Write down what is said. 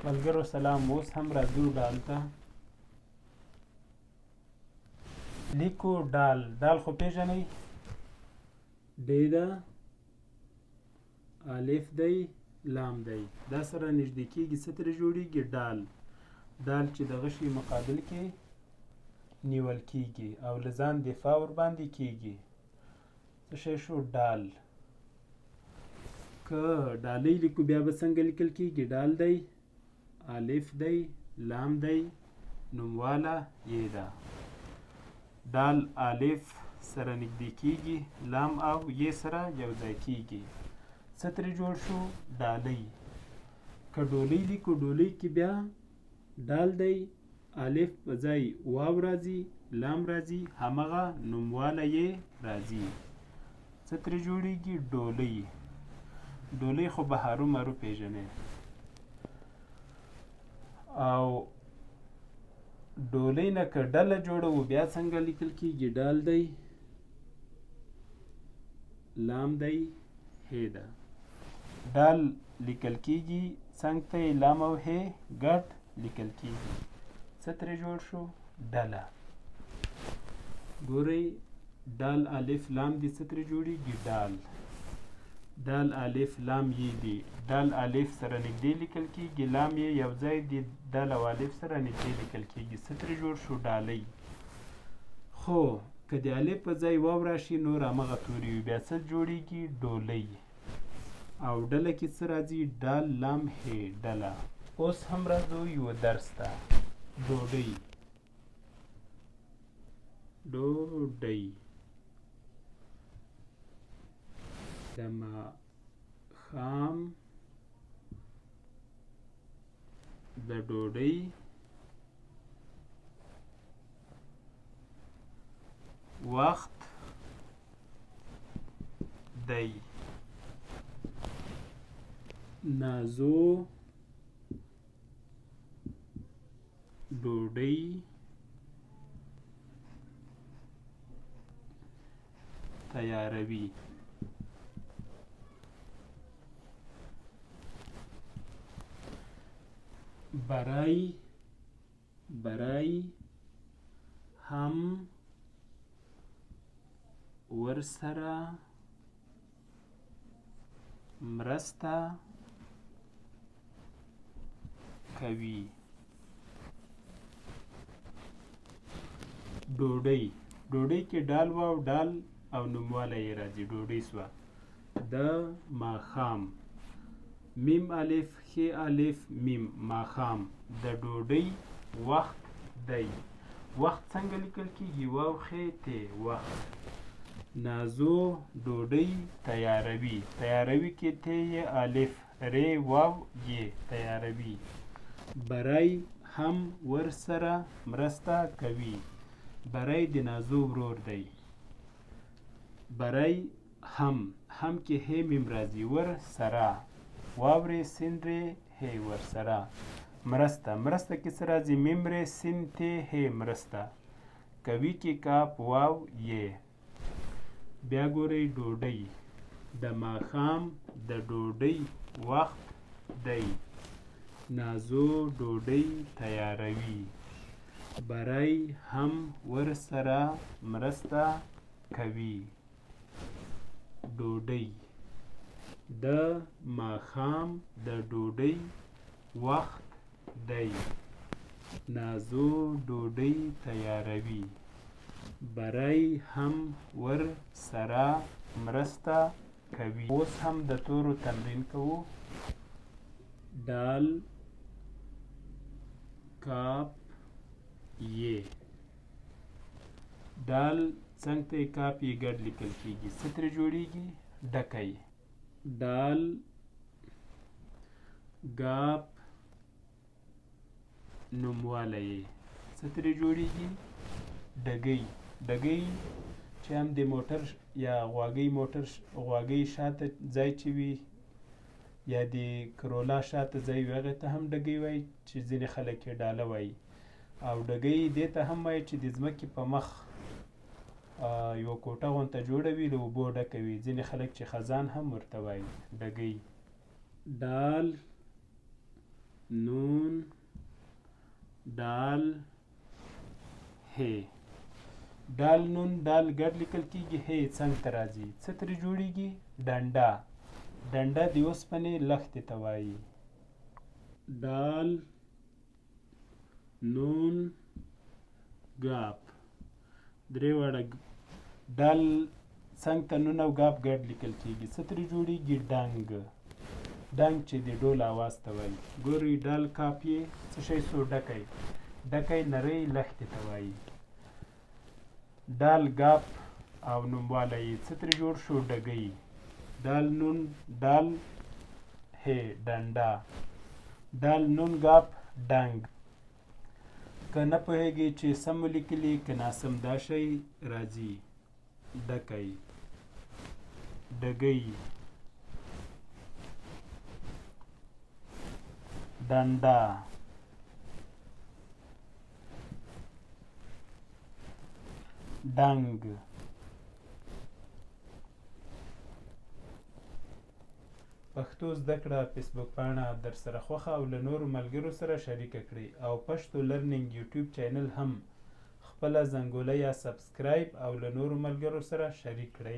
ملګرو سلام. اوس هم راځو ډال ته. لیکو ډال. ډال خو پیژنئ، ډې ده، الف دی، لام دی، دا سره نږدې کېږي څه ترې جوړېږي؟ ډال. ډال چې د غشي مقابل کې نیول کېږي او له ځان دفاع ورباندې کېږي. څه شی شو؟ ډال. که ډالۍ لیکو بیا به څنګه لیکل کېږي؟ ډال دی، الف دی، لام دی، نومواله یې ده. ډال الف سره نږدې کېږي، لام او یې سره یو ځای کېږي. څه ترې جوړ شو؟ ډالۍ. که ډولۍ لیکو، ډولۍ کې بیا ډال دی، الف په ځای واو راځي، لام راځي، همغه نومواله یې راځي. څه ترې جوړېږي؟ ډولۍ. ډولۍ خو به هرو مرو پیژنئ. او ډولۍ نه که ډله جوړوو بیا څنګه لیکل کېږي؟ ډال دی، لام دی، هې ده. ډال لیکل کېږي څنګ ته یې لام او هې ګډ لیکل کېږي. څه ترې جوړ شو؟ ډله. ګورئ ډال الف لام دي، څه ترې جوړېږي؟ ډال. ډال الف لام یې دي، ډال الف سره نږدې لیکل کېږي، لام یې یو ځای دي، ډال او الف سره نږدې لیکل کېږي. څه ترې جوړ شو؟ ډالۍ. خو که د الف په ځای واو راشي نور همغه توري وي، بیا څه جوړېږي؟ ډولۍ. او ډله کې څه راځي؟ ډال لام هې ډله. اوس هم راځو یو درس ته. ډوډۍ. ډوډۍ. د ماښام د ډوډۍ وخت دی. نازو ډوډۍ تیاروي. برای، برای، هم، ورسره، مرسته کوي. ډوډۍ. ډوډۍ کې ډال واو ډال او نومواله یې راځي، ډوډۍ سوه. د ماښام. میم الف ښې الف میم ماښام. د ډوډۍ وخت دی. وخت څنګه لیکل کېږي؟ واو ښې تی وخت. نازو ډوډۍ تیاروي. تیاروي کې تی یې الف ری واو یې تیاروي. برای هم ورسره مرسته کوي. برای د نازو ورور دی. برای هم. هم کې هې میم راځي، ورسره واورې سین ری هې ورسره. مرسته. مرسته کې څه راځي؟ میم ری سین تی هې مرسته. کوي کې کاف واو یې. بیا ګورئ ډوډۍ. د ماښام د ډوډۍ وخت دی. نازو ډوډۍ تیاروي. برای هم ورسره مرسته کوي. ډوډۍ. د ماښام د ډوډۍ وخت دی. نازو ډوډۍ تیاروي. برای هم ورسره مرسته کوي. اوس هم د تورو تمرین کوو. ډال، کاپ، یې. ډال څنګ ته یې کاپ یې ګډ لیکل کېږي. څه ترې جوړېږي؟ ډکی. ډال، ګاپ، نومواله یې. څه ترې جوړېږي؟ ډګۍ. ډګۍ چې هم د موټر یا غواګۍ شاته ځای چې وي یا د کرولا شاته ځای وي هغې ته هم ډګۍ وایي چې ځینې خلک یې ډاله وایي. او ډګۍ دې ته هم وایي چې د ځمکې په مخ یوه کوټه غونته جوړه وي، له اوبو ډکه وي. ځینې خلک چې خزان هم ورته وایي ډګۍ. ډال، نون، دال هې. دال نون دال ګډ لیکل کېږي، هې څنګ ته راځي. څه ترې جوړېږي؟ ډنډه. ډنډه د اوسپنې لښتې ته وایي. دال نون ګاپ. درې واړه دال څنګ ته نون او ګاپ ګډ لیکل کېږي. څه ترې جوړېږي؟ ډنګ. ډنګ چې د ډول اواز ته وایي. ګورئ ډال کاپ یې څه شی سو؟ ډکی. ډکی نرۍ لښتې ته وایي. دال ګاپ او نوموالی یې څه ترې جوړ شو؟ ډګۍ. دال نون دال هې ډنډه. دال نون ګاپ ډنګ. که نه پوهېږئ چې سم ولیکلي که ناسم دا شی راځي. ډکی، ډګۍ، ډنډه، ډنګ. پښتو زده کړه فیسبوک پاڼه در سره خوښه او له نورو ملګرو سره شریکه کړئ او پښتو لرنینګ یوټیوب چینل هم خپله زنګوله یا سبسکرایب او له نورو ملګرو سره شریک کړئ.